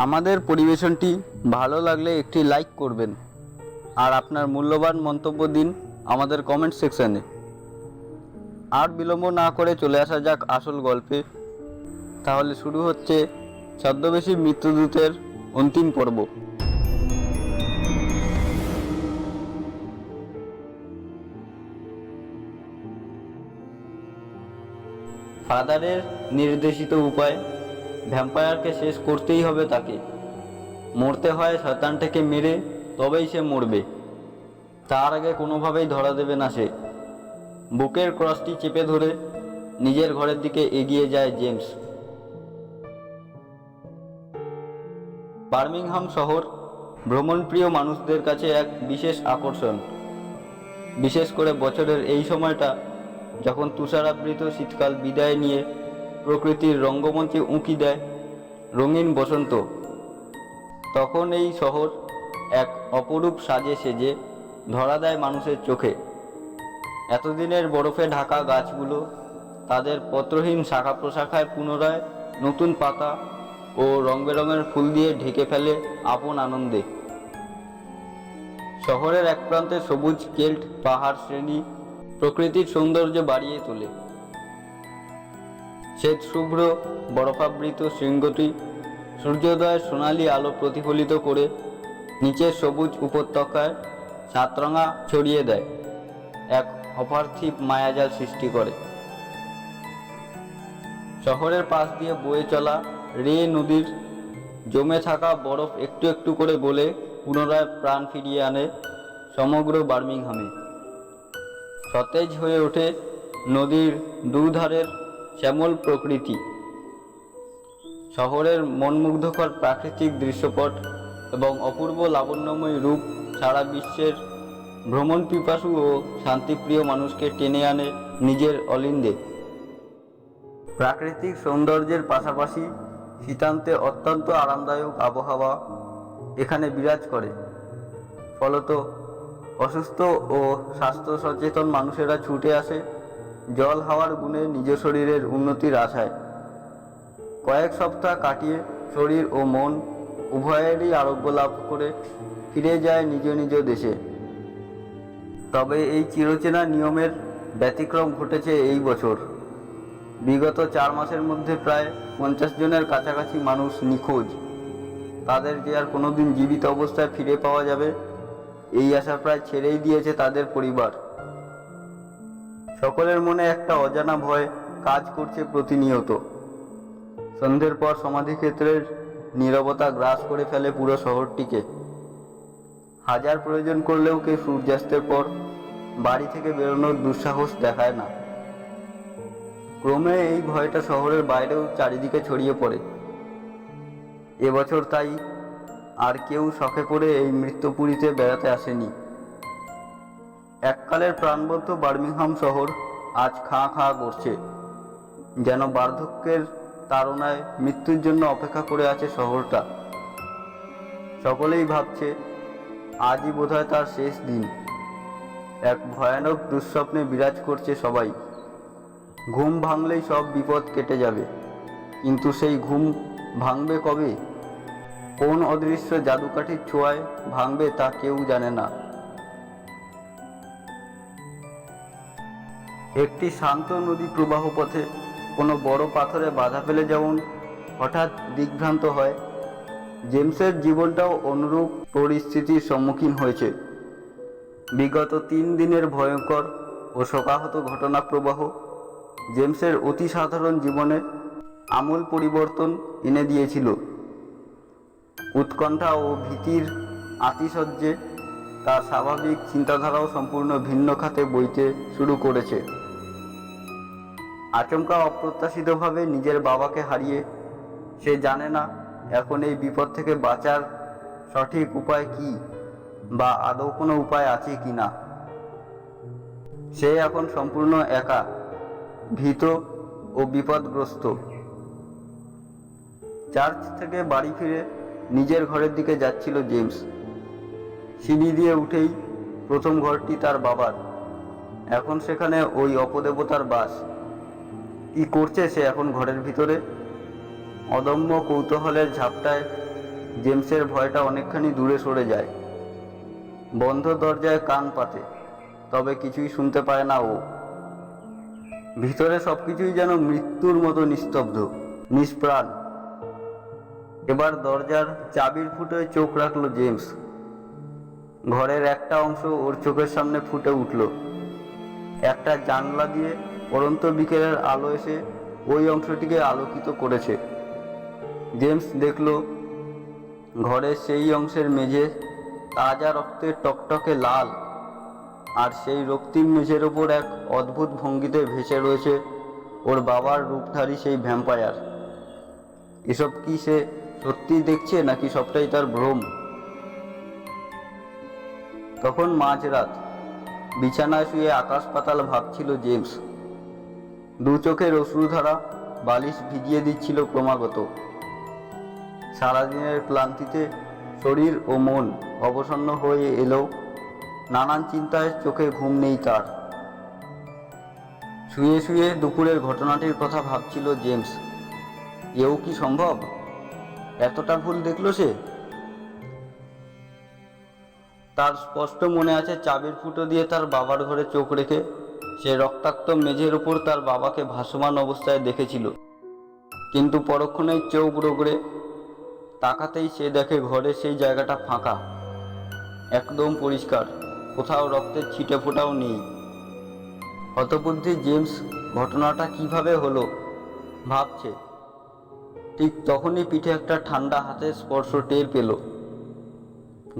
আমাদের পরিবেশনটি ভালো লাগলে একটি লাইক করবেন আর আপনার মূল্যবান মন্তব্য দিন আমাদের কমেন্ট সেকশনে। আর বিলম্ব না করে চলে আসা যাক আসল গল্পে। তাহলে শুরু হচ্ছে ছদ্মবেশী মৃত্যুদূতের অন্তিম পর্ব। ফাদারের নির্দেশিত উপায়, ভ্যাম্পায়ারকে শেষ করতেই হবে তাকে। মরতে হয় শয়তানটাকে মেরে, তবেই সে মরবে। তার আগে কোনোভাবেই ধরা দেবে না সে। বুকের ক্রসটি চেপে ধরে নিজের ঘরের দিকে এগিয়ে যায় জেমস। বার্মিংহাম শহর ভ্রমণপ্রিয় মানুষদের কাছে এক বিশেষ আকর্ষণ, বিশেষ করে বছরের এই সময়টা যখন তুষারাবৃত শীতকাল বিদায় নিয়ে প্রকৃতির রঙ্গমঞ্চে উঁকি দেয় রঙিন বসন্ত। তখন এই শহর এক অপরূপ সাজে সেজে ধরা দেয় মানুষের চোখে। এতদিনের বরফে ঢাকা গাছগুলো তাদের পত্রহীন শাখা প্রশাখায় পুনরায় নতুন পাতা ও রং বেরঙের ফুল দিয়ে ঢেকে ফেলে আপন আনন্দে। শহরের এক প্রান্তে সবুজ কেল্ট পাহাড় শ্রেণী প্রকৃতির সৌন্দর্য বাড়িয়ে তোলে। শ্বেত শুভ্র বরফাবৃত শৃঙ্গটি সূর্যোদয়ের সোনালি আলো প্রতিফলিত করে নিচের সবুজ উপত্যকায় সাতরঙা ছড়িয়ে দেয়, এক অপার্থিব মায়াজাল সৃষ্টি করে। শহরের পাশ দিয়ে বয়ে চলা রে নদীর জমে থাকা বরফ একটু একটু করে গলে পুনরায় প্রাণ ফিরিয়ে আনে সমগ্র বার্মিংহামে। সতেজ হয়ে ওঠে নদীর দুধারের শ্যামল প্রকৃতি। শহরের মনমুগ্ধকর প্রাকৃতিক দৃশ্যপট এবং অপূর্ব লাবণ্যময় রূপ সারা বিশ্বের ভ্রমণ পিপাসু ও শান্তিপ্রিয় মানুষকে টেনে আনে নিজের অলিন্দে। প্রাকৃতিক সৌন্দর্যের পাশাপাশি শীতান্তে অত্যন্ত আরামদায়ক আবহাওয়া এখানে বিরাজ করে। ফলত অসুস্থ ও স্বাস্থ্য সচেতন মানুষেরা ছুটে আসে জল হাওয়ার গুণে নিজ শরীরের উন্নতির আশায়। কয়েক সপ্তাহ কাটিয়ে শরীর ও মন উভয়েরই আরোগ্য লাভ করে ফিরে যায় নিজ নিজ দেশে। তবে এই চিরচেনা নিয়মের ব্যতিক্রম ঘটেছে এই বছর। বিগত 4 মাসের মধ্যে প্রায় 50 জনের কাছাকাছি মানুষ নিখোঁজ। তাদের যে আর কোনোদিন জীবিত অবস্থায় ফিরে পাওয়া যাবে এই আশা প্রায় ছেড়েই দিয়েছে তাদের পরিবার। সকলের মনে একটা অজানা ভয় কাজ করছে প্রতিনিয়ত। সন্ধ্যের পর সমাধিক্ষেত্রের নীরবতা গ্রাস করে ফেলে পুরো শহরটিকে। হাজার প্রয়োজন করলেও কেউ সূর্যাস্তের পর বাড়ি থেকে বেরোনোর দুঃসাহস দেখায় না। ক্রমে এই ভয়টা শহরের বাইরেও চারিদিকে ছড়িয়ে পড়ে। এবছর তাই আর কেউ শখে করে এই মৃত্যুপুরীতে বেড়াতে আসেনি। এককালের প্রাণবন্ত বার্মিংহাম শহর আজ খাঁ খাঁ করছে, যেন বার্ধক্যের তাড়নায় মৃত্যুর জন্য অপেক্ষা করে আছে শহরটা। সকলেই ভাবছে আজই বোধহয় তার শেষ দিন। এক ভয়ানক দুঃস্বপ্নে বিরাজ করছে সবাই। ঘুম ভাঙলেই সব বিপদ কেটে যাবে, কিন্তু সেই ঘুম ভাঙবে কবে, কোন অদৃশ্য জাদুকাঠির ছোঁয়ায় ভাঙবে তা কেউ জানে না। একটি শান্ত নদী প্রবাহ পথে কোনো বড় পাথরে বাধা পেলে যেমন হঠাৎ দিগ্ভ্রান্ত হয়, জেমসের জীবনটাও অনুরূপ পরিস্থিতির সম্মুখীন হয়েছে। বিগত 3 দিনের ভয়ঙ্কর ও শোকাহত ঘটনা প্রবাহ জেমসের অতি সাধারণ জীবনে আমূল পরিবর্তন এনে দিয়েছিল। উৎকণ্ঠা ও ভীতির আতিশয্যে তার স্বাভাবিক চিন্তাধারাও সম্পূর্ণ ভিন্ন খাতে বইতে শুরু করেছে। আচমকা অপ্রত্যাশিতভাবে নিজের বাবাকে হারিয়ে সে জানে না এখন এই বিপদ থেকে বাঁচার সঠিক উপায় কি, বা আদৌ কোনো উপায় আছে কি না। সে এখন সম্পূর্ণ একা, ভীত ও বিপদগ্রস্ত। চার্চ থেকে বাড়ি ফিরে নিজের ঘরের দিকে যাচ্ছিল জেমস। সিঁড়ি দিয়ে উঠেই প্রথম ঘরটি তার বাবার। এখন সেখানে ওই অপদেবতার বাস। কি করছে সে এখন ঘরের ভিতরে? অদম্য কৌতূহলের ঝাপটায় জেমসের ভয়টা অনেকখানি দূরে সরে যায়। বন্ধ দরজায় কান পাতে, তবে কিছুই শুনতে পায় না ও। ভিতরে সবকিছুই যেন মৃত্যুর মতো নিস্তব্ধ, নিষ্প্রাণ। এবার দরজার চাবির ফুটোয় চোখ রাখলো জেমস। ঘরের একটা অংশ ওর চোখের সামনে ফুটে উঠল। একটা জানলা দিয়ে পড়ন্ত বিকেলের আলো এসে ওই অংশটিকে আলোকিত করেছে। জেমস দেখল ঘরের সেই অংশের মেঝে তাজা রক্তের টকটকে লাল, আর সেই রক্তিম মেঝের ওপর এক অদ্ভুত ভঙ্গিতে ভেসে রয়েছে ওর বাবার রূপধারী সেই ভ্যাম্পায়ার। এসব কি সে সত্যিই দেখছে, নাকি সবটাই তার ভ্রম? তখন মাঝরাত। বিছানায় শুয়ে আকাশ পাতাল ভাবছিল জেমস। দু চোখের অশ্রুধারা বালিশ ভিজিয়ে দিচ্ছিল ক্রমাগত। সারাদিনের ক্লান্তিতে শরীর ও মন অবসন্ন হয়ে এলেও নানান চিন্তায় চোখে ঘুম নেই তার। শুয়ে শুয়ে দুপুরের ঘটনাটির কথা ভাবছিল জেমস। এও কি সম্ভব? এতটা ভুল দেখল সে? তার স্পষ্ট মনে আছে চাবির ফুটো দিয়ে তার বাবার ঘরে চোখ রেখে সে রক্তাক্ত মেঝের উপর তার বাবাকে ভাসমান অবস্থায় দেখেছিল। কিন্তু পরক্ষণেই চোখ রগড়ে তাকাতেই সে দেখে ঘরে সেই জায়গাটা ফাঁকা, একদম পরিষ্কার, কোথাও রক্তের ছিটে ফোঁটাও নেই। হতবুদ্ধি জেমস ঘটনাটা কিভাবে হলো ভাবছে, ঠিক তখনই পিঠে একটা ঠান্ডা হাতের স্পর্শ টের পেল।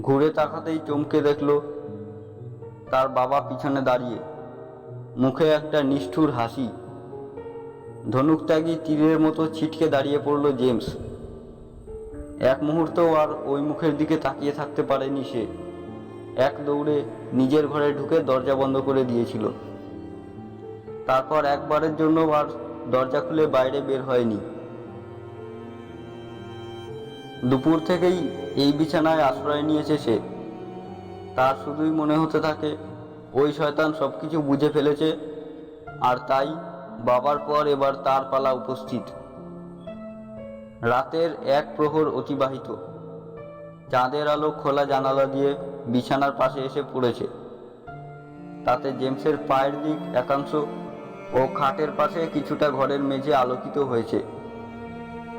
ঘুরে তাকাতেই চমকে দেখল তার বাবা পিছনে দাঁড়িয়ে, মুখে একটা নিষ্ঠুর হাসি। ধনুকত্যাগী তীরের মতো ছিটকে দাঁড়িয়ে পড়ল জেমস। এক মুহূর্তও আর ওই মুখের দিকে তাকিয়ে থাকতে পারেনি সে। এক দৌড়ে নিজের ঘরে ঢুকে দরজা বন্ধ করে দিয়েছিল। তারপর একবারের জন্য আর দরজা খুলে বাইরে বের হয়নি। দুপুর থেকেই এই বিছানায় আশ্রয় নিয়েছে সে। তার শুধুই মনে হতে থাকে ওই শয়তান সবকিছু বুঝে ফেলেছে, আর তাই বাবার পর এবার তার পালা উপস্থিত। রাতের এক প্রহর অতিবাহিত। চাঁদের আলো খোলা জানালা দিয়ে বিছানার পাশে এসে পড়েছে। তাতে জেমসের পায়ের দিক একাংশ ও খাটের পাশে কিছুটা ঘরের মেঝে আলোকিত হয়েছে।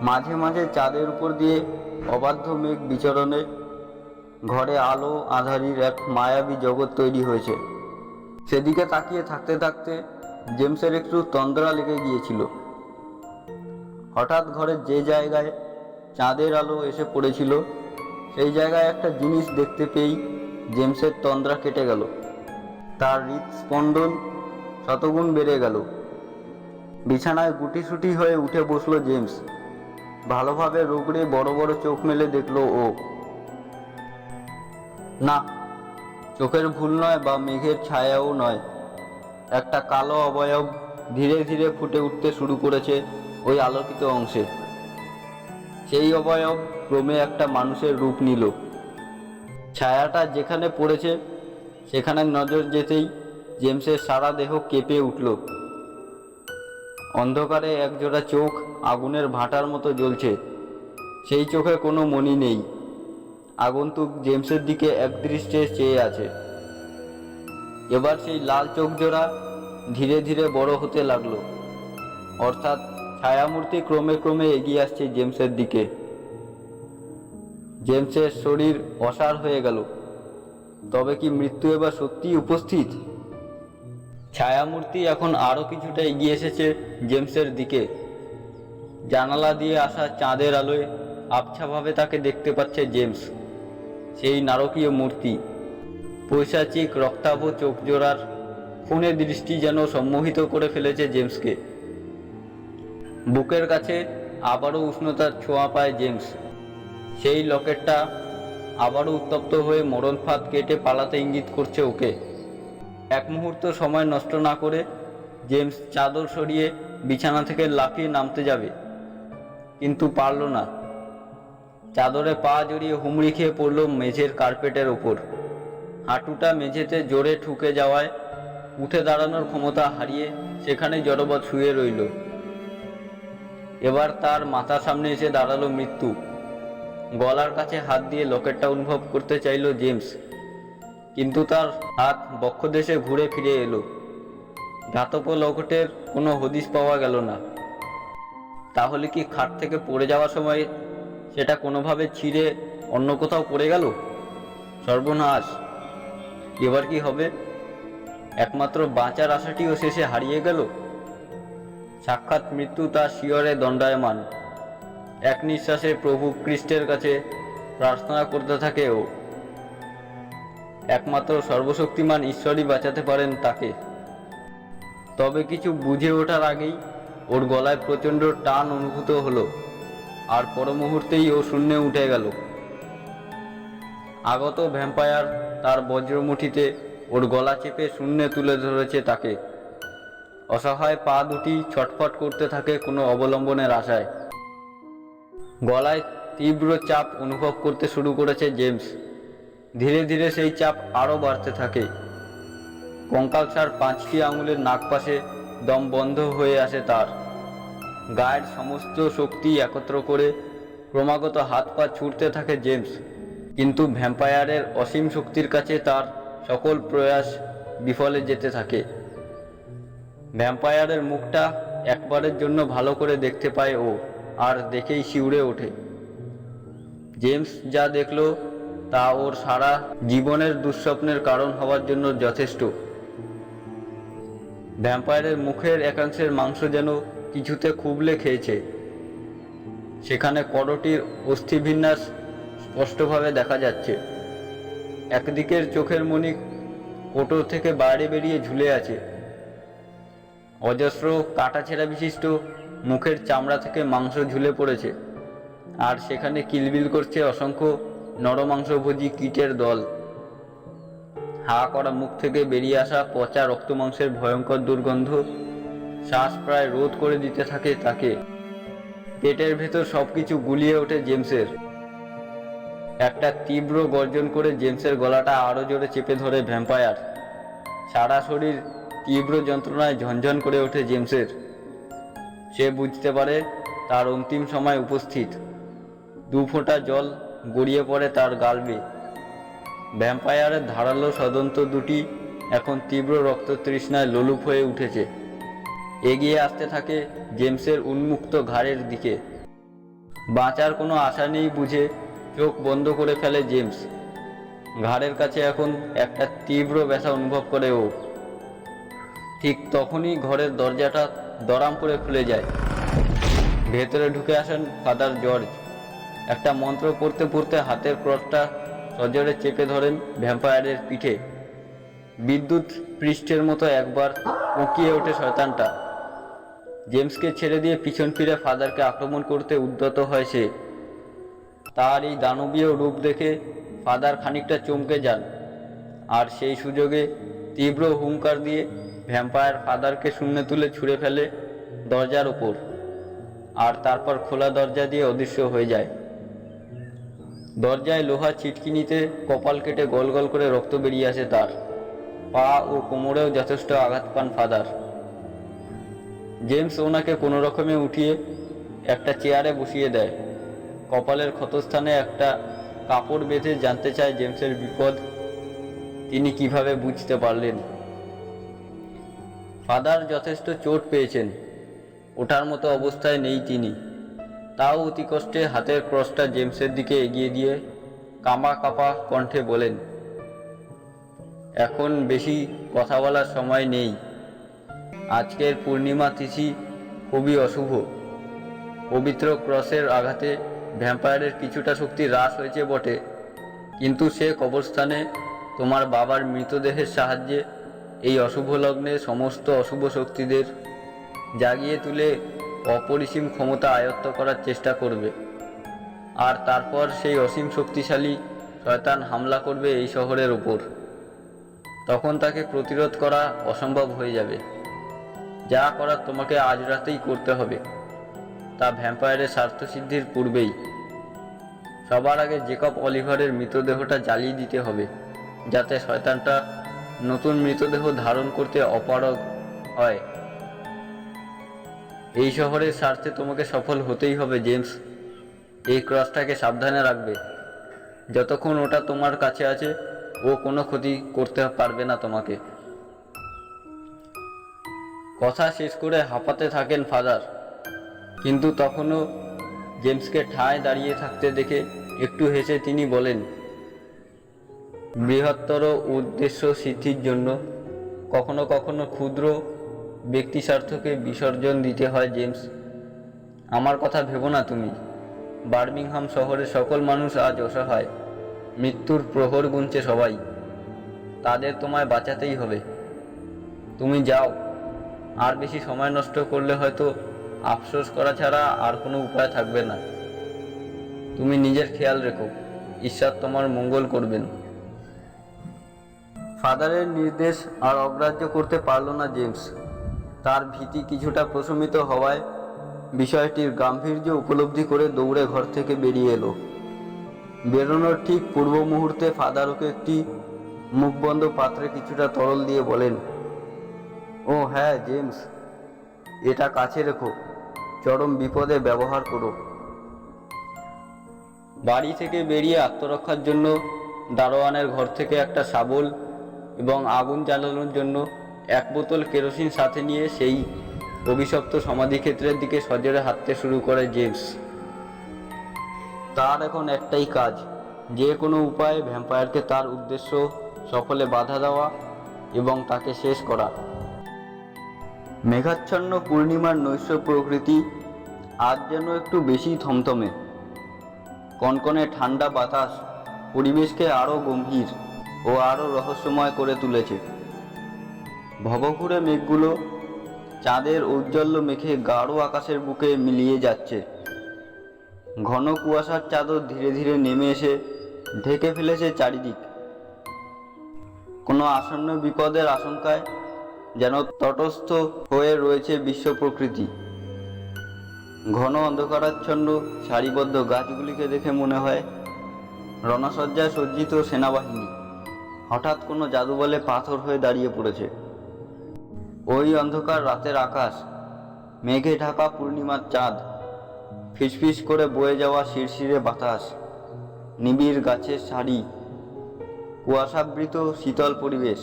মাঝে মাঝে চাঁদের উপর দিয়ে অবাধ্য মেঘ বিচরণে ঘরে আলো আঁধারির এক মায়াবী জগৎ তৈরি হয়েছে। সেদিকে তাকিয়ে থাকতে থাকতে জেমসের একটু তন্দ্রা লেগে গিয়েছিল। হঠাৎ ঘরের যে জায়গায় চাঁদের আলো এসে পড়েছিল সেই জায়গায় একটা জিনিস দেখতে পেয়েই জেমসের তন্দ্রা কেটে গেল। তার হৃদস্পন্দন শতগুণ বেড়ে গেল। বিছানায় গুটিসুটি হয়ে উঠে বসলো জেমস। ভালোভাবে রোগড়ে বড় বড় চোখ মেলে দেখল ও। না, চোখের ভুল নয় বা মেঘের ছায়াও নয়। একটা কালো অবয়ব ধীরে ধীরে ফুটে উঠতে শুরু করেছে ওই আলোকিত অংশে। সেই অবয়ব ক্রমে একটা মানুষের রূপ নিল। ছায়াটা যেখানে পড়েছে সেখানে নজর যেতেই জেমসের সারা দেহ কেঁপে উঠল। অন্ধকারে একজোড়া চোখ আগুনের ভাটার মতো জ্বলছে। সেই চোখে কোনো মণি নেই। আগন্তুক জেমসের দিকে একদৃষ্টে চেয়ে আছে। এবার সেই লাল চোখ জোড়া ধীরে ধীরে বড় হতে লাগলো, অর্থাৎ ছায়ামূর্তি ক্রমে ক্রমে এগিয়ে আসছে জেমসের দিকে। জেমসের শরীর অসাড় হয়ে গেল। তবে কি মৃত্যু এবার সত্যিই উপস্থিত? ছায়ামূর্তি এখন আরও কিছুটা এগিয়ে এসেছে জেমসের দিকে। জানালা দিয়ে আসা চাঁদের আলোয় আবছাভাবে তাকে দেখতে পাচ্ছে জেমস। সেই নারকীয় মূর্তি, পৈশাচিক রক্তাভ চোখ জোড়ার খুনে দৃষ্টি যেন সম্মোহিত করে ফেলেছে জেমসকে। বুকের কাছে আবারও উষ্ণতার ছোঁয়া পায় জেমস। সেই লকেটটা আবারও উত্তপ্ত হয়ে মরণ ফাঁদ কেটে পালাতে ইঙ্গিত করছে ওকে। এক মুহূর্ত সময় নষ্ট না করে জেমস চাদর সরিয়ে বিছানা থেকে লাফিয়ে নামতে যাবে, কিন্তু পারল না। চাদরে পা জড়িয়ে হুমড়ি খেয়ে পড়ল মেঝের কার্পেটের ওপর। হাঁটুটা মেঝেতে জোরে ঠুকে যাওয়ায় উঠে দাঁড়ানোর ক্ষমতা হারিয়ে সেখানে জড়বৎ শুয়ে রইল। এবার তার মাথার সামনে এসে দাঁড়ালো মৃত্যু। গলার কাছে হাত দিয়ে লকেটটা অনুভব করতে চাইল জেমস, কিন্তু তার হাত বক্ষদেশে ঘুরে ফিরে এলো। ধাতব লকেটের কোনো হদিশ পাওয়া গেল না। তাহলে কি খাট থেকে পড়ে যাওয়ার সময় সেটা কোনোভাবে ছিঁড়ে অন্য কোথাও পড়ে গেল? সর্বনাশ! এবার কি হবে? একমাত্র বাঁচার আশাটিও শেষে হারিয়ে গেল। সাক্ষাৎ মৃত্যু তার শিয়রে দণ্ডায়মান। এক নিঃশ্বাসে প্রভু খ্রিস্টের কাছে প্রার্থনা করতে থাকে ও। একমাত্র সর্বশক্তিমান ঈশ্বরই বাঁচাতে পারেন তাকে। তবে কিছু বুঝে ওঠার আগেই ওর গলায় প্রচণ্ড টান অনুভূত হলো, আর পর মুহূর্তেই ও শূন্যে উঠে গেল। আগত ভ্যাম্পায়ার তার বজ্রমুঠিতে ওর গলা চেপে শূন্যে তুলে ধরেছে তাকে। অসহায় পা দুটি ছটফট করতে থাকে কোনো অবলম্বনের আশায়। গলায় তীব্র চাপ অনুভব করতে শুরু করেছে জেমস। ধীরে ধীরে সেই চাপ আরও বাড়তে থাকে। কঙ্কালসার 5টি আঙুলের নাগপাশে দম বন্ধ হয়ে আসে তার। গায়ের সমস্ত শক্তি একত্র করে ক্রমাগত হাত পা ছুটতে থাকে জেমস, কিন্তু ভ্যাম্পায়ারের অসীম শক্তির কাছে তার সকল প্রয়াস বিফলে যেতে থাকে। ভ্যাম্পায়ারের মুখটা একবারের জন্য ভালো করে দেখতে পায় ও, আর দেখেই শিউরে ওঠে। জেমস যা দেখল তা ওর সারা জীবনের দুঃস্বপ্নের কারণ হওয়ার জন্য যথেষ্ট। ভ্যাম্পায়ারের মুখের একাংশের মাংস যেন কিছুতে খুবলে খেয়েছে। সেখানে করটির অস্থিবিন্যাস স্পষ্টভাবে দেখা যাচ্ছে। একদিকের চোখের মণি কোটর থেকে বাইরে বেরিয়ে ঝুলে আছে। অজস্র কাটাছেঁড়া বিশিষ্ট মুখের চামড়া থেকে মাংস ঝুলে পড়েছে, আর সেখানে কিলবিল করছে অসংখ্য নরমাংসভোজী কীটের দল। হা করা মুখ থেকে বেরিয়ে আসা পচা রক্তমাংসের ভয়ঙ্কর দুর্গন্ধ শ্বাস প্রায় রোধ করে দিতে থাকে তাকে। পেটের ভেতর সবকিছু গুলিয়ে ওঠে জেমসের। একটা তীব্র গর্জন করে জেমসের গলাটা আরো জোরে চেপে ধরে ভ্যাম্পায়ার। সারা শরীর তীব্র যন্ত্রণায় ঝনঝন করে ওঠে জেমসের। সে বুঝতে পারে তার অন্তিম সময় উপস্থিত। 2 ফোঁটা জল গড়িয়ে পড়ে তার গাল বেয়ে। ভ্যাম্পায়ারের ধারালো সদন্ত দুটি এখন তীব্র রক্ততৃষ্ণায় লোলুপ হয়ে উঠেছে। এগিয়ে আসতে থাকে জেমসের উন্মুক্ত ঘাড়ের দিকে। বাঁচার কোনো আশা নেই বুঝে চোখ বন্ধ করে ফেলে জেমস। ঘাড়ের কাছে এখন একটা তীব্র ব্যথা অনুভব করে ও। ঠিক তখনই ঘরের দরজাটা দরাম করে খুলে যায়। ভেতরে ঢুকে আসেন ফাদার জর্জ। একটা মন্ত্র পড়তে পড়তে হাতের ক্রসটা সজোরে চেপে ধরেন ভ্যাম্পায়ারের পিঠে। বিদ্যুৎ পৃষ্ঠের মতো একবার উঁকিয়ে ওঠে শয়তানটা। জেমসকে ছেড়ে দিয়ে পিছন ফিরে ফাদারকে আক্রমণ করতে উদ্যত হয় সে। তার এই দানবীয় রূপ দেখে ফাদার খানিকটা চমকে যান, আর সেই সুযোগে তীব্র হুঙ্কার দিয়ে ভ্যাম্পায়ার ফাদারকে শূন্যে তুলে ছুঁড়ে ফেলে দরজার উপর, আর তারপর খোলা দরজা দিয়ে অদৃশ্য হয়ে যায়। দরজায় লোহা ছিটকিনিতে কপাল কেটে গল গল করে রক্ত বেরিয়ে আসে তার। পা ও কোমরেও যথেষ্ট আঘাত পান ফাদার। জেমস ওনাকে কোনো রকমে উঠিয়ে একটা চেয়ারে বসিয়ে দেয়। কপালের ক্ষতস্থানে একটা কাপড় বেঁধে জানতে চায় জেমসের বিপদ তিনি কিভাবে বুঝতে পারলেন। ফাদার যথেষ্ট চোট পেয়েছেন, ওঠার মতো অবস্থায় নেই তিনি। তাও অতি কষ্টে হাতের ক্রসটা জেমসের দিকে এগিয়ে দিয়ে কাঁপা কাঁপা কণ্ঠে বলেন, এখন বেশি কথা বলার সময় নেই। আজকের পূর্ণিমা তিথি খুবই অশুভ। পবিত্র ক্রসের আঘাতে ভ্যাম্পায়ারের কিছুটা শক্তি হ্রাস হয়েছে বটে, কিন্তু সে কবরস্থানে তোমার বাবার মৃতদেহের সাহায্যে এই অশুভ লগ্নে সমস্ত অশুভ শক্তিদের জাগিয়ে তুলে অপরিসীম ক্ষমতা আয়ত্ত করার চেষ্টা করবে। আর তারপর সেই অসীম শক্তিশালী শয়তান হামলা করবে এই শহরের ওপর। তখন তাকে প্রতিরোধ করা অসম্ভব হয়ে যাবে। যা করার তোমাকে আজ রাতেই করতে হবে, তা ভ্যাম্পায়ারের স্বার্থসিদ্ধির পূর্বেই। সবার আগে জেকব অলিভারের মৃতদেহটা জ্বালিয়ে দিতে হবে, যাতে শয়তানটা নতুন মৃতদেহ ধারণ করতে অপারগ হয়। এই শহরের স্বার্থে তোমাকে সফল হতেই হবে জেমস। এই ক্রসটাকে সাবধানে রাখবে। যতক্ষণ ওটা তোমার কাছে আছে ও কোনো ক্ষতি করতে পারবে না তোমাকে। কথা শেষ করে হাঁপাতে থাকেন ফাদার, কিন্তু তখনও জেমসকে ঠায় দাঁড়িয়ে থাকতে দেখে একটু হেসে তিনি বলেন, বৃহত্তর উদ্দেশ্য সিদ্ধির জন্য কখনো কখনো ক্ষুদ্র ব্যক্তিস্বার্থকে বিসর্জন দিতে হয় জেমস। আমার কথা ভেবো না তুমি। বার্মিংহাম শহরের সকল মানুষ আজ অসহায়, মৃত্যুর প্রহর গুনছে সবাই। তাদের তোমায় বাঁচাতেই হবে। তুমি যাও, আর বেশি সময় নষ্ট করলে হয়তো আফসোস করা ছাড়া আর কোনো উপায় থাকবে না। তুমি নিজের খেয়াল রেখো, ঈশ্বর তোমার মঙ্গল করবেন। ফাদারের নির্দেশ আর অগ্রাহ্য করতে পারল না জেমস। তার ভীতি কিছুটা প্রশমিত হওয়ায় বিষয়টির গাম্ভীর্য উপলব্ধি করে দৌড়ে ঘর থেকে বেরিয়ে এলো। বেরোনোর ঠিক পূর্ব মুহূর্তে ফাদার ওকে একটি মুখবন্ধ পাত্রে কিছুটা তরল দিয়ে বলেন, ও হ্যাঁ জেমস, এটা কাছে রেখো, চরম বিপদে ব্যবহার করো। বাড়ি থেকে বেরিয়ে আত্মরক্ষার জন্য দারোয়ানের ঘর থেকে একটা শাবল এবং আগুন জ্বালানোর জন্য এক বোতল কেরোসিন সাথে নিয়ে সেই অভিশপ্ত সমাধিক্ষেত্রের দিকে সজোরে হাঁটতে শুরু করে জেমস। তার এখন একটাই কাজ, যে কোনো উপায়ে ভ্যাম্পায়ারকে তার উদ্দেশ্য সফলে বাধা দেওয়া এবং তাকে শেষ করা। মেঘাচ্ছন্ন পূর্ণিমার নৈশ প্রকৃতি আজ যেন একটু বেশি থমথমে। কনকনে ঠান্ডা বাতাস পরিবেশকে আরও গম্ভীর ও আরও রহস্যময় করে তুলেছে। ভবঘুরে মেঘগুলো চাঁদের ঔজ্জ্বল্য মেখে গাঢ় আকাশের বুকে মিলিয়ে যাচ্ছে। ঘন কুয়াশার চাদর ধীরে ধীরে নেমে এসে ঢেকে ফেলেছে চারিদিক। কোনো আসন্ন বিপদের আশঙ্কায় যেন তটস্থ হয়ে রয়েছে বিশ্ব প্রকৃতি। ঘন অন্ধকারাচ্ছন্ন সারিবদ্ধ গাছগুলিকে দেখে মনে হয় রণসজ্জায় সজ্জিত সেনাবাহিনী হঠাৎ কোনো জাদু বলে পাথর হয়ে দাঁড়িয়ে পড়েছে। ওই অন্ধকার রাতের আকাশ, মেঘে ঢাকা পূর্ণিমার চাঁদ, ফিসফিস করে বয়ে যাওয়া শিরশিরে বাতাস, নিবিড় গাছের সারি, কুয়াশাবৃত শীতল পরিবেশ,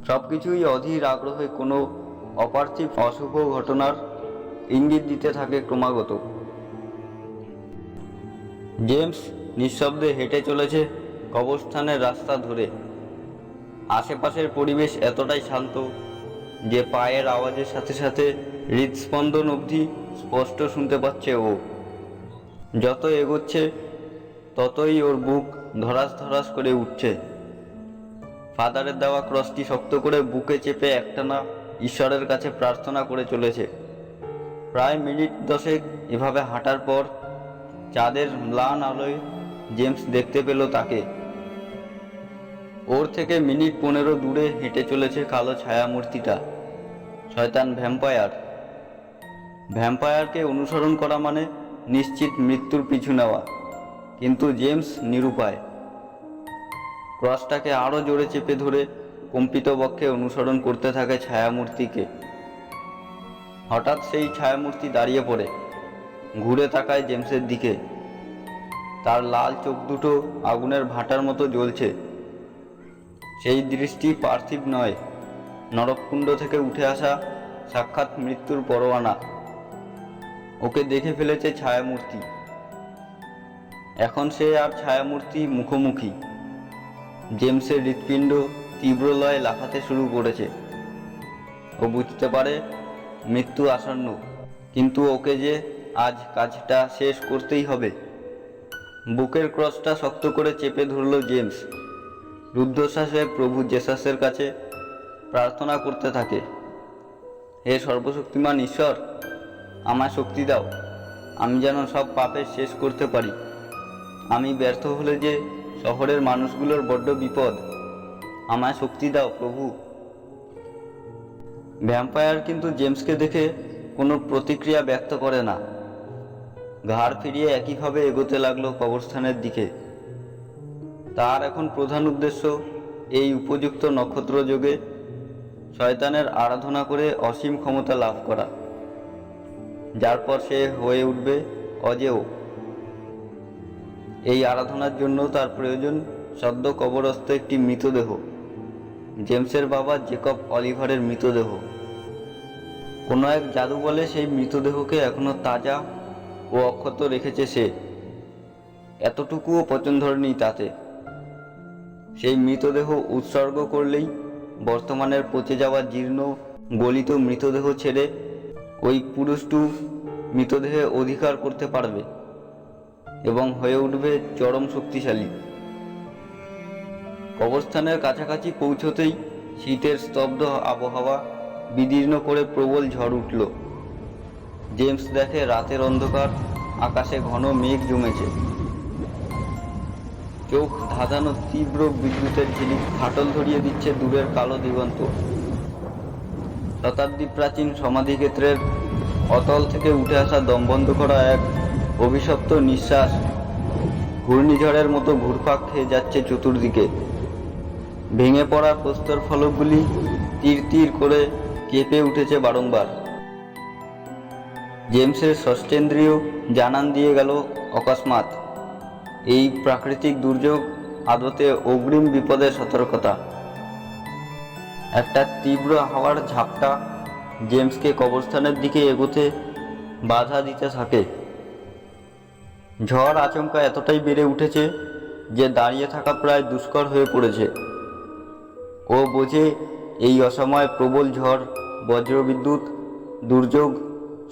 সবকিছুই অধীর আগ্রহে কোনো অপার্থিব অশুভ ঘটনার ইঙ্গিত দিতে থাকে ক্রমাগত। জেমস নিঃশব্দে হেঁটে চলেছে কবরস্থানের রাস্তা ধরে। আশেপাশের পরিবেশ এতটাই শান্ত যে পায়ের আওয়াজের সাথে সাথে হৃদস্পন্দন অবধি স্পষ্ট শুনতে পাচ্ছে ও। যত এগোচ্ছে ততই ওর বুক ধড়াস ধড়াস করে উঠছে। ফাদারের দেওয়া ক্রসটি শক্ত করে বুকে চেপে একটানা ঈশ্বরের কাছে প্রার্থনা করে চলেছে। প্রায় মিনিট 10 এভাবে হাঁটার পর চাঁদের ম্লান আলোয় জেমস দেখতে পেল তাকে। ওর থেকে মিনিট 15 দূরে হেঁটে চলেছে কালো ছায়ামূর্তিটা, শয়তান ভ্যাম্পায়ার। ভ্যাম্পায়ারকে অনুসরণ করা মানে নিশ্চিত মৃত্যুর পিছু নেওয়া, কিন্তু জেমস নিরুপায়। ক্রসটাকে আরও জোরে চেপে ধরে কম্পিত বক্ষে অনুসরণ করতে থাকে ছায়ামূর্তিকে। হঠাৎ সেই ছায়ামূর্তি দাঁড়িয়ে পড়ে, ঘুরে তাকায় জেমসের দিকে। তার লাল চোখ দুটো আগুনের ভাটার মতো জ্বলছে। সেই দৃষ্টি পার্থিব নয়, নরককুণ্ড থেকে উঠে আসা সাক্ষাৎ মৃত্যুর পরোয়ানা। ওকে দেখে ফেলেছে ছায়ামূর্তি। এখন সে আর ছায়ামূর্তি মুখোমুখি। জেমসের হৃৎপিণ্ড তীব্র লয়ে লাফাতে শুরু করেছে। ও বুঝতে পারে মৃত্যু আসন্ন, কিন্তু ওকে যে আজ কাজটা শেষ করতেই হবে। বুকের ক্রসটা শক্ত করে চেপে ধরল জেমস। রুদ্ধশ্বাসে প্রভু জেসাসের কাছে প্রার্থনা করতে থাকে, হে সর্বশক্তিমান ঈশ্বর, আমায় শক্তি দাও, আমি যেন সব পাপের শেষ করতে পারি। আমি ব্যর্থ হলে যে শহরের মানুষগুলোর বড্ড বিপদ, আমায় শক্তি দাও প্রভু। ভ্যাম্পায়ার কিন্তু জেমসকে দেখে কোনো প্রতিক্রিয়া ব্যক্ত করে না। ঘাড় ফিরিয়ে একইভাবে এগোতে লাগলো কবরস্থানের দিকে। তার এখন প্রধান উদ্দেশ্য এই উপযুক্ত নক্ষত্র যোগে শয়তানের আরাধনা করে অসীম ক্ষমতা লাভ করা, যার পর সে হয়ে উঠবে অজেয়, এই আরাধনার জন্য তার প্রয়োজন সদ্য কবরস্থ একটি মৃতদেহ, জেমসের বাবা জেকব অলিভারের মৃতদেহ। কোনো এক জাদু বলে সেই মৃতদেহকে এখনো তাজা ও অক্ষত রেখেছে সে, এতটুকুও পচন ধরেনি তাতে। সেই মৃতদেহ উৎসর্গ করলেই বর্তমানের পচে যাওয়া জীর্ণ গলিত মৃতদেহ ছেড়ে ওই পুরুষটু মৃতদেহে অধিকার করতে পারবে এবং হয়ে উঠবে চরম শক্তিশালী। কবরস্থানের কাছাকাছি পৌঁছতেই শীতের স্তব্ধ আবহাওয়া বিদীর্ণ করে প্রবল ঝড় উঠল। জেমস দেখে রাতের অন্ধকার, আকাশে ঘন মেঘ জমেছে। চোখ ধাঁধানো তীব্র বিদ্যুতের ঝিলিক ফাটল ধরিয়ে দিচ্ছে দূরের কালো দিগন্ত। শতাব্দী প্রাচীন সমাধিক্ষেত্রের অতল থেকে উঠে আসা দমবন্ধ করা এক অভিশপ্ত নিঃশ্বাস ঘূর্ণিঝড়ের মতো ঘুরপাক খেয়ে যাচ্ছে চতুর্দিকে। ভেঙে পড়া প্রস্তর ফলকগুলি তীর তীর করে কেঁপে উঠেছে বারংবার। জেমসের ষষ্ঠেন্দ্রিয় জানান দিয়ে গেল অকস্মাৎ এই প্রাকৃতিক দুর্যোগ আদতে অগ্রিম বিপদের সতর্কতা। একটা তীব্র হাওয়ার ঝাপটা জেমসকে কবরস্থানের দিকে এগোতে বাধা দিতে থাকে। ঝড় আচমকা এতটাই বেড়ে উঠেছে যে দাঁড়িয়ে থাকা প্রায় দুষ্কর হয়ে পড়েছে। ও বোঝে এই অসময়ে প্রবল ঝড়, বজ্রবিদ্যুৎ, দুর্যোগ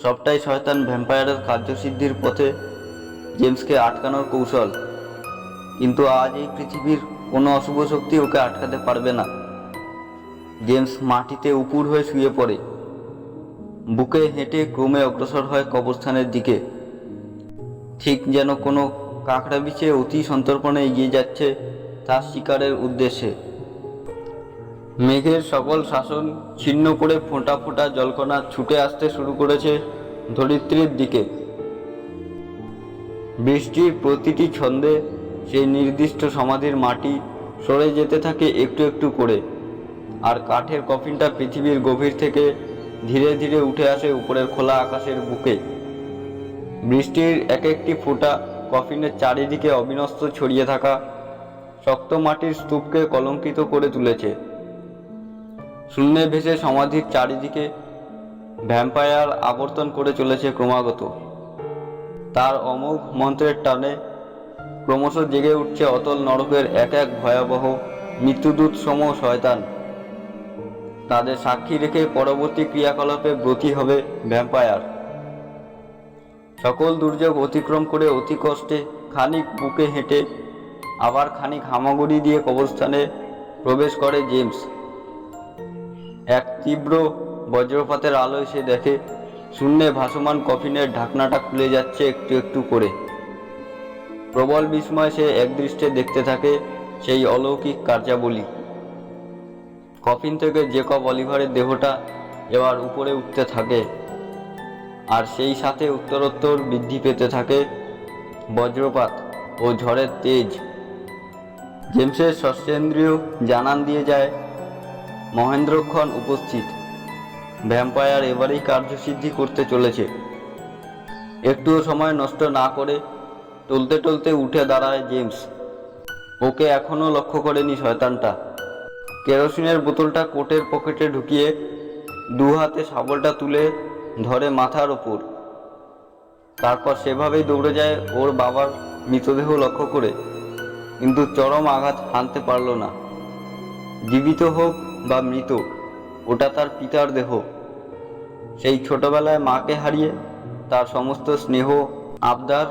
সবটাই শয়তান ভ্যাম্পায়ারের কার্যসিদ্ধির পথে জেমসকে আটকানোর কৌশল। কিন্তু আজ এই পৃথিবীর কোনো অশুভ শক্তি ওকে আটকাতে পারবে না। জেমস মাটিতে উপুড় হয়ে শুয়ে পড়ে, বুকে হেঁটে ক্রমে অগ্রসর হয় কবরস্থানের দিকে, ঠিক যেন কোনো কাঁকড়া বিছে অতি সন্তর্পণে এগিয়ে যাচ্ছে তার শিকারের উদ্দেশ্যে। মেঘের সকল শাসন ছিন্ন করে ফোঁটা ফোঁটা জলকণা ছুটে আসতে শুরু করেছে ধরিত্রীর দিকে। বৃষ্টির প্রতিটি ছন্দে সেই নির্দিষ্ট সমাধির মাটি সরে যেতে থাকে একটু একটু করে, আর কাঠের কফিনটা পৃথিবীর গভীর থেকে ধীরে ধীরে উঠে আসে উপরের খোলা আকাশের বুকে। বৃষ্টির এক একটি ফোঁটা কফিনের চারিদিকে অবিনস্ত ছড়িয়ে থাকা শক্ত মাটির স্তূপকে কলঙ্কিত করে তুলেছে। শূন্যে ভেসে সমাধির চারিদিকে ভ্যাম্পায়ার আবর্তন করে চলেছে ক্রমাগত। তার অমোঘ মন্ত্রের টানে ক্রমশ জেগে উঠছে অতল নরকের এক এক ভয়াবহ মৃত্যুদূত সম শয়তান। তাদের সাক্ষী রেখে পরবর্তী ক্রিয়াকলাপে ব্রতী হবে ভ্যাম্পায়ার। সকল দুর্যোগ অতিক্রম করে অতি কষ্টে খানিক বুকে হেঁটে আবার খানিক হামাগুড়ি দিয়ে কবরস্থানে প্রবেশ করে জেমস। এক তীব্র বজ্রপাতের আলোয় সে দেখে শূন্যে ভাসমান কফিনের ঢাকনাটা খুলে যাচ্ছে একটু একটু করে। প্রবল বিস্ময় সে একদৃষ্টে দেখতে থাকে সেই অলৌকিক কার্যাবলী। কফিন থেকে জেকব অলিভারের দেহটা এবার উপরে উঠতে থাকে, আর সেই সাথে উত্তরোত্তর বৃদ্ধি পেতে থাকে বজ্রপাত ও ঝড়ের তেজ। জেমসের ষষ্ঠেন্দ্রিয় জানান দিয়ে যায় মহেন্দ্রক্ষণ উপস্থিত। ভ্যাম্পায়ার এবারেই কার্যসিদ্ধি করতে চলেছে। একটুও সময় নষ্ট না করে টলতে টলতে উঠে দাঁড়ায় জেমস। ওকে এখনও লক্ষ্য করেনি শয়তানটা। কেরোসিনের বোতলটা কোটের পকেটে ঢুকিয়ে দু হাতে শাবলটা তুলে ধরে মাথার ওপর। তারপর সেভাবেই দৌড়ে যায় ওর বাবার মৃতদেহ লক্ষ্য করে, কিন্তু চরম আঘাত হানতে পারল না। জীবিত হোক বা মৃত, ওটা তার পিতার দেহ। সেই ছোটবেলায় মাকে হারিয়ে তার সমস্ত স্নেহ, আবদার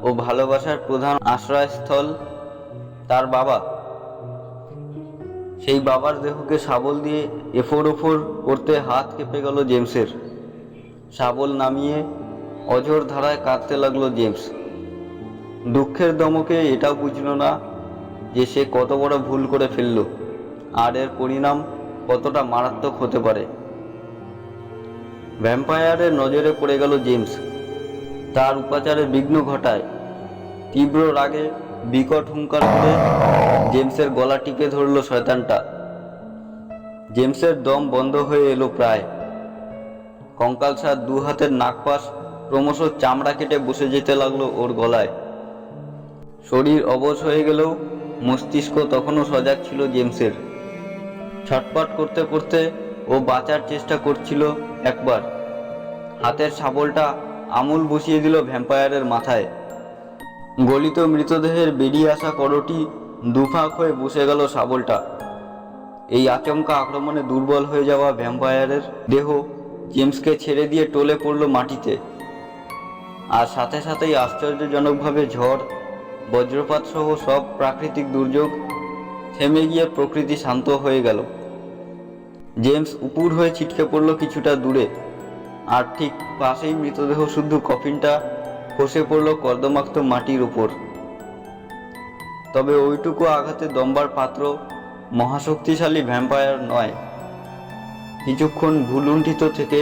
ও ভালোবাসার প্রধান আশ্রয়স্থল তার বাবা। সেই বাবার দেহকে শাবল দিয়ে এফোড় ওফোড় করতে হাত কেঁপে গেল জেমসের। শাবল নামিয়ে অঝোর ধারায় কাঁদতে লাগলো জেমস। দুঃখের দমকে এটাও বুঝল না যে সে কত বড় ভুল করে ফেলল, আর এর পরিণাম কতটা মারাত্মক হতে পারে। ভ্যাম্পায়ারের নজরে পড়ে গেল জেমস। তার উপাচারে বিঘ্ন ঘটায়। তীব্র রাগে বিকট হুঙ্কার করে জেমসের গলা টিপে ধরল শয়তানটা। জেমসের দম বন্ধ হয়ে এলো প্রায়। কঙ্কালসার দু হাতের নাগপাশ ক্রমশ চামড়া কেটে বসে যেতে লাগলো ওর গলায়। শরীর অবশ হয়ে গেলেও মস্তিষ্ক তখনও সজাগ ছিল জেমসের। ছটপট করতে করতে ও বাঁচার চেষ্টা করছিল। একবার হাতের শাবলটা আমূল বসিয়ে দিল ভ্যাম্পায়ারের মাথায়। গলিত মৃতদেহের বেরিয়ে আসা করটি দুফাক হয়ে বসে গেল শাবলটা। এই আচমকা আক্রমণে দুর্বল হয়ে যাওয়া ভ্যাম্পায়ারের দেহ জেমসকে ছেড়ে দিয়ে টলে পড়ল মাটিতে। আর সাথে সাথেই আশ্চর্যজনকভাবে ঝড়, বজ্রপাত সহ সব প্রাকৃতিক দুর্যোগ থেমে গিয়ে প্রকৃতি শান্ত হয়ে গেল। জেমস উপুর হয়ে ছিটকে পড়ল কিছুটা দূরে, আর ঠিক পাশেই মৃতদেহ শুদ্ধ কফিনটা খসে পড়ল কর্দমাক্ত মাটির উপর। তবে ওইটুকু আঘাতে দমবার পাত্র মহাশক্তিশালী ভ্যাম্পায়ার নয়। কিছুক্ষণ ভুলুণ্ঠিত থেকে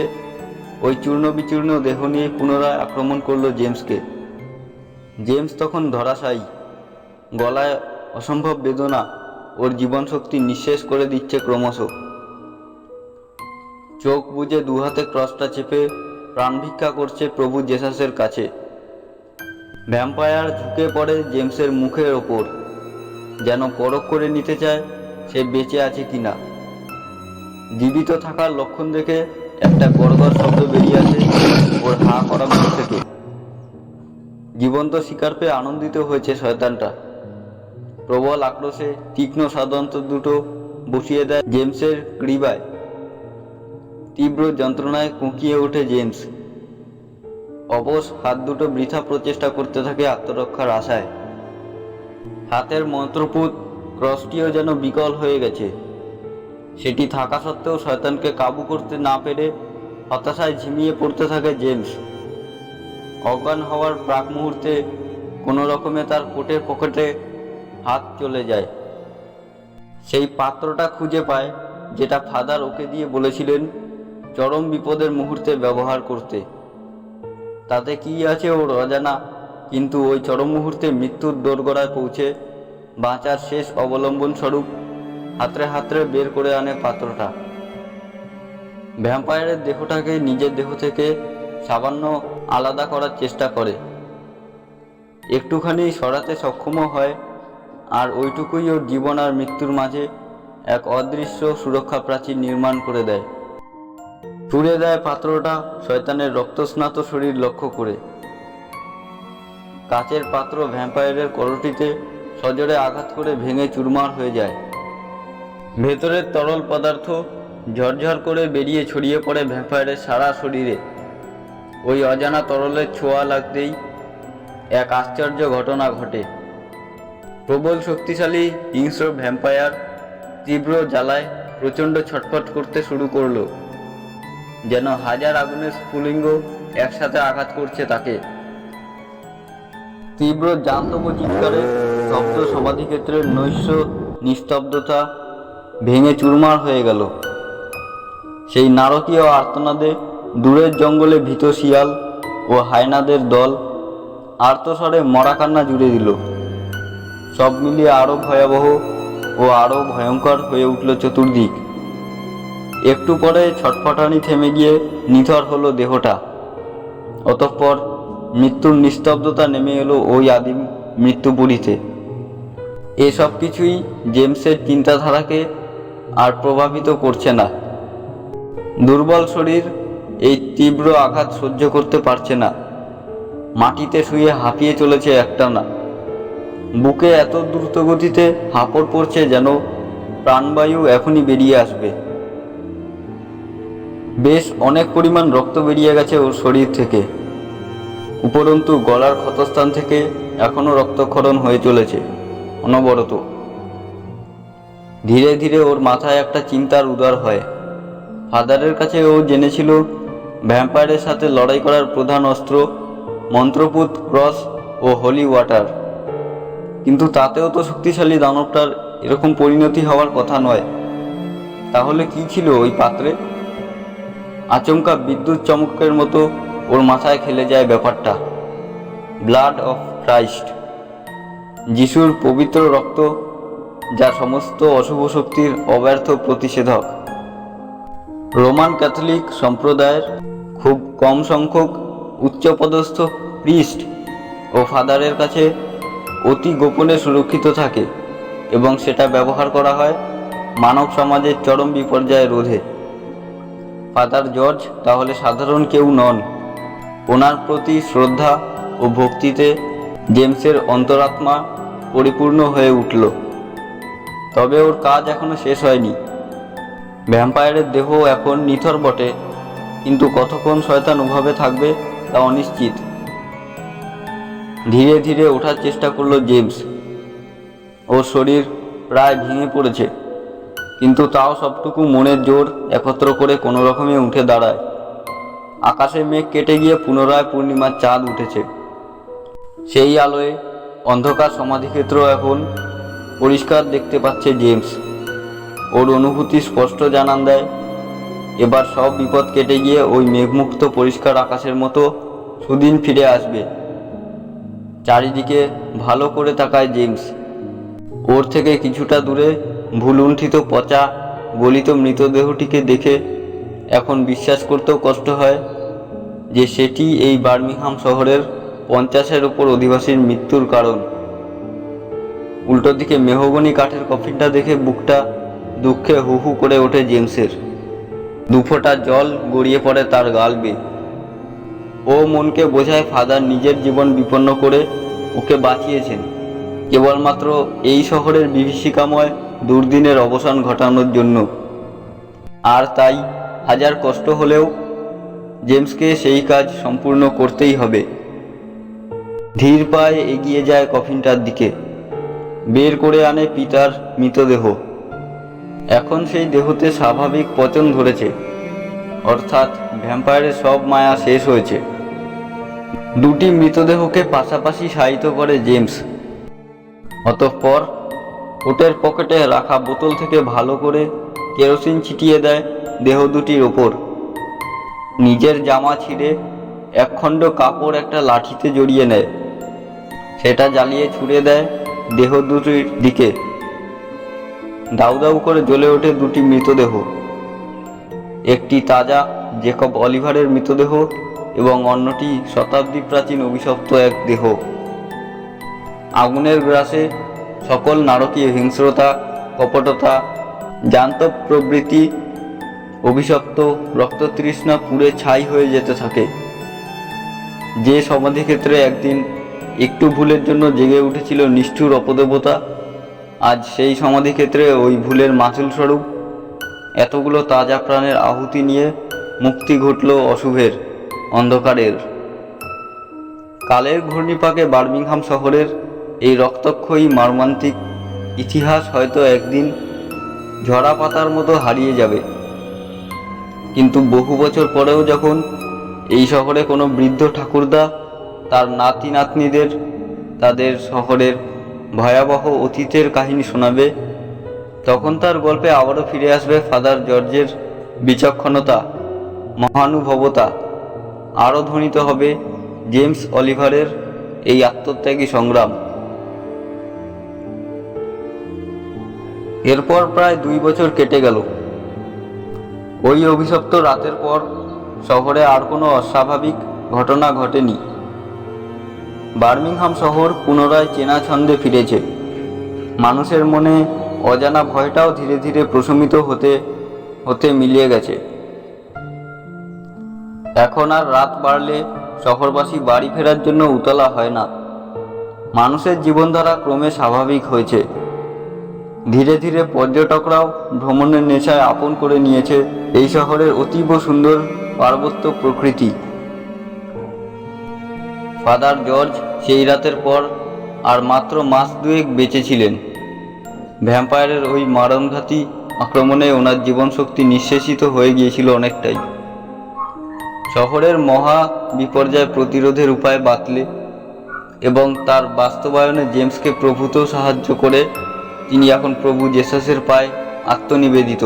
ওই চূর্ণ বিচূর্ণ দেহ নিয়ে পুনরায় আক্রমণ করল জেমসকে। জেমস তখন ধরাশায়ী, গলায় অসম্ভব বেদনা, ওর জীবনশক্তি নিঃশেষ করে দিচ্ছে ক্রমশ। চোখ বুজে দুহাতে ক্রসটা চেপে প্রাণ ভিক্ষা করছে প্রভু জেসাসের কাছে। ভ্যাম্পায়ার ঝুঁকে পড়ে জেমসের মুখের ওপর, যেন পরখ করে নিতে চায় সে বেঁচে আছে কিনা। জীবিত থাকার লক্ষণ দেখে একটা গড়গড় শব্দ বেরিয়ে আসে ওর হা করা মুখ থেকে। জীবন্ত শিকার পেয়ে আনন্দিত হয়েছে শয়তানটা। প্রবল আক্রোশে তীক্ষ্ণ সাদন্ত দুটো বসিয়ে দেয় জেমসের গ্রীবায়। তীব্র যন্ত্রণায় কুঁকিয়ে ওঠে জেমস। অবশ হাত দুটো বৃথা প্রচেষ্টা করতে থাকে আত্মরক্ষার আশায়। হাতের মন্ত্রপুত ক্রসটিও যেন বিকল হয়ে গেছে। সেটি থাকা সত্ত্বেও শয়তানকে কাবু করতে না পেরে হতাশায় ঝিমিয়ে পড়তে থাকে জেমস। অজ্ঞান হওয়ার প্রাক মুহূর্তে কোনো রকমে তার কোটের পকেটে হাত চলে যায়। সেই পাত্রটা খুঁজে পায় যেটা ফাদার ওকে দিয়ে বলেছিলেন চরম বিপদের মুহূর্তে ব্যবহার করতে। তাতে কি আছে ওর অজানা, কিন্তু ওই চরম মুহূর্তে মৃত্যুর দোরগোড়ায় পৌঁছে বাঁচার শেষ অবলম্বন স্বরূপ হাতড়ে হাতড়ে বের করে আনে পাত্রটা। ভ্যাম্পায়ারের দেহটাকে নিজের দেহ থেকে সামান্য আলাদা করার চেষ্টা করে, একটুখানি সরাতে সক্ষম হয়, আর ওইটুকুই ওর জীবন আর মৃত্যুর মাঝে এক অদৃশ্য সুরক্ষা প্রাচীর নির্মাণ করে দেয়। ছুঁড়ে দেয় পাত্রটা শয়তানের রক্তস্নাত শরীর লক্ষ্য করে। কাচের পাত্র ভ্যাম্পায়ারের করটিতে সজোরে আঘাত করে ভেঙে চুরমার হয়ে যায়। ভেতরের তরল পদার্থ ঝরঝর করে বেরিয়ে ছড়িয়ে পড়ে ভ্যাম্পায়ারের সারা শরীরে। ওই অজানা তরলের ছোঁয়া লাগতেই এক আশ্চর্য ঘটনা ঘটে। প্রবল শক্তিশালী হিংস্র ভ্যাম্পায়ার তীব্র জ্বালায় প্রচণ্ড ছটফট করতে শুরু করলো, যেন হাজার আগুনের স্ফুলিঙ্গ একসাথে আঘাত করছে তাকে। তীব্র জান্তব চিৎকারে শব্দ সমাধিক্ষেত্রের নৈশ নিস্তব্ধতা ভেঙে চুরমার হয়ে গেল। সেই নারকীয় আর্তনাদে দূরের জঙ্গলে ভীত শিয়াল ও হায়নাদের দল আর্তস্বরে মরা কান্না জুড়ে দিল। সব মিলিয়ে আরও ভয়াবহ ও আরও ভয়ঙ্কর হয়ে উঠল চতুর্দিক। একটু পরে ছটফটানি থেমে গিয়ে নিথর হলো দেহটা। অতঃপর মৃত্যুর নিস্তব্ধতা নেমে এলো ওই আদিম মৃত্যুপুরীতে। এসব কিছুই জেমসের চিন্তাধারাকে আর প্রভাবিত করছে না। দুর্বল শরীর এই তীব্র আঘাত সহ্য করতে পারছে না। মাটিতে শুয়ে হাঁপিয়ে চলেছে একটানা। বুকে এত দ্রুত গতিতে হাঁপড় পড়ছে যেন প্রাণবায়ু এখনই বেরিয়ে আসবে। বেশ অনেক পরিমাণ রক্ত বেরিয়ে গেছে ওর শরীর থেকে। উপরন্তু গলার ক্ষতস্থান থেকে এখনো রক্তক্ষরণ হয়ে চলেছে অনবরত। ধীরে ধীরে ওর মাথায় একটা চিন্তার উদয় হয়। ফাদারের কাছে ও জেনেছিল ভ্যাম্পায়ারের সাথে লড়াই করার প্রধান অস্ত্র মন্ত্রপুত ক্রস ও হোলি ওয়াটার। কিন্তু তাতেও তো শক্তিশালী দানবটার এরকম পরিণতি হওয়ার কথা নয়। তাহলে কি ছিল ওই পাত্রে? আচমকা বিদ্যুৎ চমকের মতো ওর মাথায় খেলে যায় ব্যাপারটা। ব্লাড অফ ক্রাইস্ট, যিশুর পবিত্র রক্ত, যা সমস্ত অশুভ শক্তির অব্যর্থ প্রতিষেধক। রোমান ক্যাথলিক সম্প্রদায়ের খুব কম সংখ্যক উচ্চপদস্থ প্রিস্ট ও ফাদারের কাছে অতি গোপনে সুরক্ষিত থাকে এবং সেটা ব্যবহার করা হয় মানব সমাজের চরম বিপর্যয় রোধে। ফাদার জর্জ তাহলে সাধারণ কেউ নন। ওনার প্রতি শ্রদ্ধা ও ভক্তিতে জেমসের অন্তরাত্মা পরিপূর্ণ হয়ে উঠল। তবে ওর কাজ এখনো শেষ হয়নি। ভ্যাম্পায়ারের দেহ এখন নিথর বটে, কিন্তু কতক্ষণ শয়তান ওভাবে থাকবে তা অনিশ্চিত। ধীরে ধীরে ওঠার চেষ্টা করলো জেমস। ওর শরীর প্রায় ভেঙে পড়েছে, কিন্তু তাও সবটুকু মনের জোর একত্র করে কোনো রকমে উঠে দাঁড়ায়। আকাশে মেঘ কেটে গিয়ে পুনরায় পূর্ণিমার চাঁদ উঠেছে। সেই আলোয় অন্ধকার সমাধিক্ষেত্র এখন পরিষ্কার দেখতে পাচ্ছে জেমস। ওর অনুভূতি স্পষ্ট জানান দেয়, এবার সব বিপদ কেটে গিয়ে ওই মেঘমুক্ত পরিষ্কার আকাশের মতো সুদিন ফিরে আসবে। চারিদিকে ভালো করে তাকায় জেমস। ওর থেকে কিছুটা দূরে ভুলুণ্ঠিত পচা গলিত মৃতদেহটিকে দেখে এখন বিশ্বাস করতেও কষ্ট হয় যে সেটি এই বার্মিংহাম শহরের 50-এর উপর অধিবাসীর মৃত্যুর কারণ। উল্টো দিকে মেহগনি কাঠের কফিনটা দেখে বুকটা দুঃখে হু হু করে ওঠে জেমসের। দুফোঁটা জল গড়িয়ে পড়ে তার গাল বেয়ে। ও মনকে বোঝায় ফাদার নিজের জীবন বিপন্ন করে ওকে বাঁচিয়েছেন কেবলমাত্র এই শহরের বিভীষিকাময় দুর্দিনের অবসান ঘটানোর জন্য। আর তাই হাজার কষ্ট হলেও জেমসকে সেই কাজ সম্পূর্ণ করতেই হবে। ধীর পায়ে এগিয়ে যায় কফিনটার দিকে, বের করে আনে পিতার মৃতদেহ। এখন সেই দেহতে স্বাভাবিক পচন ধরেছে, অর্থাৎ ভ্যাম্পায়ারের সব মায়া শেষ হয়েছে। দুটি মৃতদেহকে পাশাপাশি শায়িত করে জেমস। অতঃপর কোটের পকেটে রাখা বোতল থেকে ভালো করে কেরোসিন ছিটিয়ে দেয় দেহ দুটির ওপর। নিজের জামা ছিঁড়ে একখণ্ড কাপড় একটা লাঠিতে জড়িয়ে নেয়। সেটা জ্বালিয়ে ছুঁড়ে দেয় দেহ দুটির দিকে। দাউ দাউ করে জ্বলে ওঠে দুটি মৃতদেহ। একটি তাজা জেকব অলিভারের মৃতদেহ এবং অন্যটি শতাব্দী প্রাচীন অভিশপ্ত এক দেহ। আগুনের গ্রাসে সকল নারকীয় হিংস্রতা, কপটতা, জান্তব প্রবৃত্তি, অভিশপ্ত রক্ততৃষ্ণা পুড়ে ছাই হয়ে যেতে থাকে। যে সমাধিক্ষেত্রে একদিন একটু ভুলের জন্য জেগে উঠেছিল নিষ্ঠুর অপদেবতা, আজ সেই সমাধিক্ষেত্রে ওই ভুলের মাসুলস্বরূপ এতগুলো তাজা প্রাণের আহুতি নিয়ে মুক্তি ঘটল অশুভের, অন্ধকারের। কালের ঘূর্ণিপাকে বার্মিংহাম শহরের এই রক্তক্ষয়ী মর্মান্তিক ইতিহাস হয়তো একদিন ঝরা পাতার মতো হারিয়ে যাবে। কিন্তু বহু বছর পরেও যখন এই শহরে কোনো বৃদ্ধ ঠাকুরদা তার নাতি নাতনিদের তাদের শহরের ভয়াবহ অতীতের কাহিনী শোনাবে, তখন তার গল্পে আবারও ফিরে আসবে ফাদার জর্জের বিচক্ষণতা, মহানুভবতা। আরও ধ্বনিত হবে জেমস অলিভারের এই আত্মত্যাগী সংগ্রাম। এরপর প্রায় 2 বছর কেটে গেল। ওই অভিশপ্ত রাতের পর শহরে আর কোনো অস্বাভাবিক ঘটনা ঘটেনি। বার্মিংহাম শহর পুনরায় চেনা ছন্দে ফিরেছে। মানুষের মনে অজানা ভয়টাও ধীরে ধীরে প্রশমিত হতে হতে মিলিয়ে গেছে। এখন আর রাত বাড়লে শহরবাসী বাড়ি ফেরার জন্য উতলা হয় না। মানুষের জীবনধারা ক্রমে স্বাভাবিক হয়েছে। ধীরে ধীরে পর্যটকরাও ভ্রমণের নেশায় আপন করে নিয়েছে এই শহরের অতীব সুন্দর পার্বত্য প্রকৃতি। ফাদার জর্জ সেই রাতের পর আর মাত্র মাস 2 বেঁচে ছিলেন। ভ্যাম্পায়ারের ওই মারণঘাতী আক্রমণে ওনার জীবনশক্তি নিঃশেষিত হয়ে গিয়েছিল অনেকটাই। শহরের মহা বিপর্যয় প্রতিরোধের উপায় বাতলে এবং তার বাস্তবায়নে জেমসকে প্রভূত সাহায্য করে তিনি এখন প্রভু জেসাসের পায়ে আত্মনিবেদিত।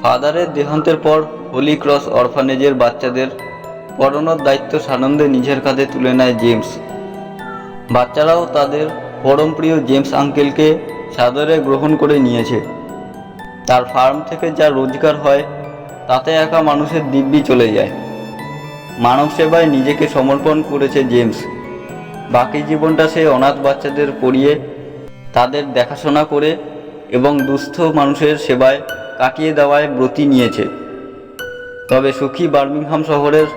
ফাদারের দেহান্তের পর হোলি ক্রস অরফানেজের বাচ্চাদের পড়ানোর দায়িত্ব সানন্দে নিজের কাঁধে তুলে নেয় জেমস। বাচ্চারাও তাদের পরম প্রিয় জেমস আঙ্কেলকে সাদরে গ্রহণ করে নিয়েছে। তার ফার্ম থেকে যা রোজগার হয় তাতে একা মানুষের দিব্যি চলে যায়। মানব সেবায় নিজেকে সমর্পণ করেছে জেমস। বাকি জীবনটা সে অনাথ বাচ্চাদের পড়িয়ে তাদের দেখাশোনা করে এবং দুস্থ মানুষের সেবায় কাটিয়ে দেওয়ায় ব্রতী নিয়েছে। তবে সুখী বার্মিংহাম শহরের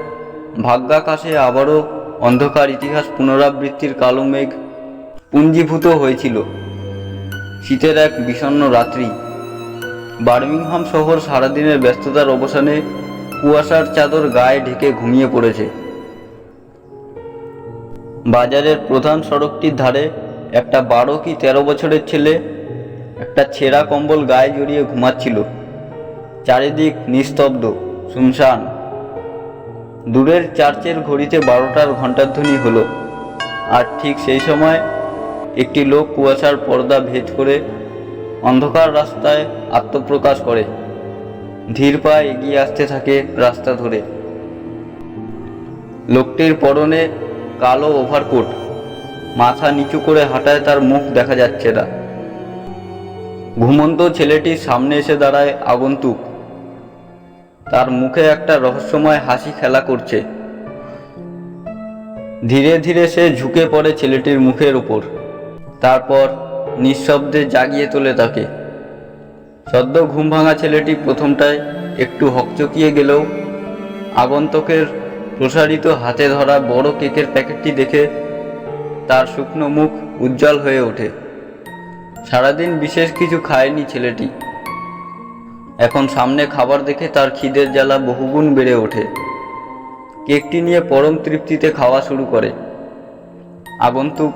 ভাগ্যাকাশে আবারও অন্ধকার ইতিহাস পুনরাবৃত্তির কালো মেঘ পুঞ্জীভূত হয়েছিল। শীতের এক বিষণ্ণ রাত্রি। বার্মিংহাম শহর সারাদিনের ব্যস্ততার অবসানে কুয়াশার চাদর গায়ে ঢেকে ঘুমিয়ে পড়েছে। বাজারের প্রধান সড়কটির ধারে একটা 12 কি 13 বছরের ছেলে একটা ছেঁড়া কম্বল গায়ে জড়িয়ে ঘুমাচ্ছিল। চারিদিক নিস্তব্ধ, শুনশান। দূরের চার্চের ঘড়িতে 12টার ঘণ্টার ধ্বনি হলো, আর ঠিক সেই সময় একটি লোক কুয়াশার পর্দা ভেদ করে অন্ধকার রাস্তায় আত্মপ্রকাশ করে। ধীর পায়ে এগিয়ে আসতে থাকে রাস্তা ধরে। লোকটির পরনে কালো ওভারকোট, মাথা নিচু করে হাঁটায়, তার মুখ দেখা যাচ্ছে না। ঘুমন্ত ছেলেটির সামনে এসে দাঁড়ায় আগন্তুক। তার মুখে একটা রহস্যময় হাসি খেলা করছে। ধীরে ধীরে সে ঝুঁকে পড়ে ছেলেটির মুখের উপর, তারপর নিঃশব্দে জাগিয়ে তোলে তাকে। সদ্য ঘুম ভাঙা ছেলেটি প্রথমটায় একটু হকচকিয়ে গেলেও আগন্তুকের প্রসারিত হাতে ধরা বড় কেকের প্যাকেটটি দেখে তার শুকনো মুখ উজ্জ্বল হয়ে ওঠে। সারাদিন বিশেষ কিছু খায়নি ছেলেটি। এখন সামনে খাবার দেখে তার খিদের জ্বালা বহুগুণ বেড়ে ওঠে। কেকটি নিয়ে পরম তৃপ্তিতে খাওয়া শুরু করে। আগন্তুক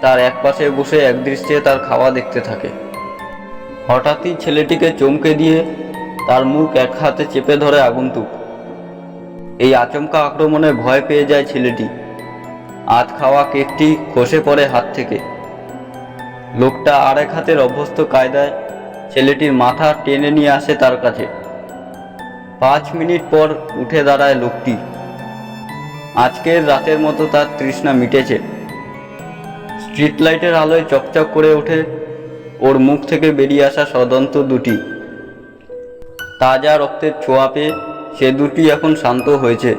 তার একপাশে বসে একদৃষ্টে তার খাওয়া দেখতে থাকে। হঠাৎই ছেলেটিকে চমকে দিয়ে তার মুখ এক হাতে চেপে ধরে আগন্তুক। এই আচমকা আক্রমণে ভয় পেয়ে যায় ছেলেটি। আধ খাওয়া কেকটি খসে পড়ে হাত থেকে। লোকটা আরেক হাতের অভ্যস্ত কায়দায় ছেলেটির মাথা টেনে নিয়ে আসে তার কাছে। 5 মিনিট পর উঠে দাঁড়ায় লোকটি। আজকের রাতের মতো তার তৃষ্ণা মিটেছে। স্ট্রিট লাইটের আলোয় চকচক করে ওঠে ওর মুখ থেকে বেরিয়ে আসা সদন্ত দুটি। তাজা রক্তের ছোঁয়া পেয়ে সে দুটি এখন শান্ত হয়েছে।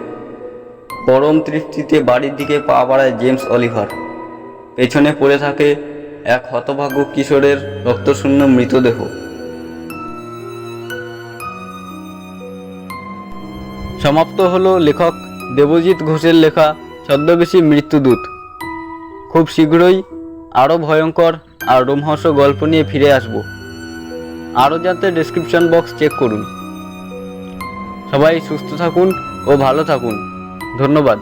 পরম তৃপ্তিতে বাড়ির দিকে পা বাড়ায় জেমস অলিভার। পেছনে পড়ে থাকে এক হতভাগ্য কিশোরের রক্তশূন্য মৃতদেহ। সমাপ্ত হলো লেখক দেবজিৎ ঘোষের লেখা ছদ্মবেশী মৃত্যুদূত। খুব শীঘ্রই আরও ভয়ঙ্কর আর রোমহর্ষ গল্প নিয়ে ফিরে আসব। আরও জানতে ডেসক্রিপশন বক্স চেক করুন। সবাই সুস্থ থাকুন ও ভালো থাকুন। ধন্যবাদ।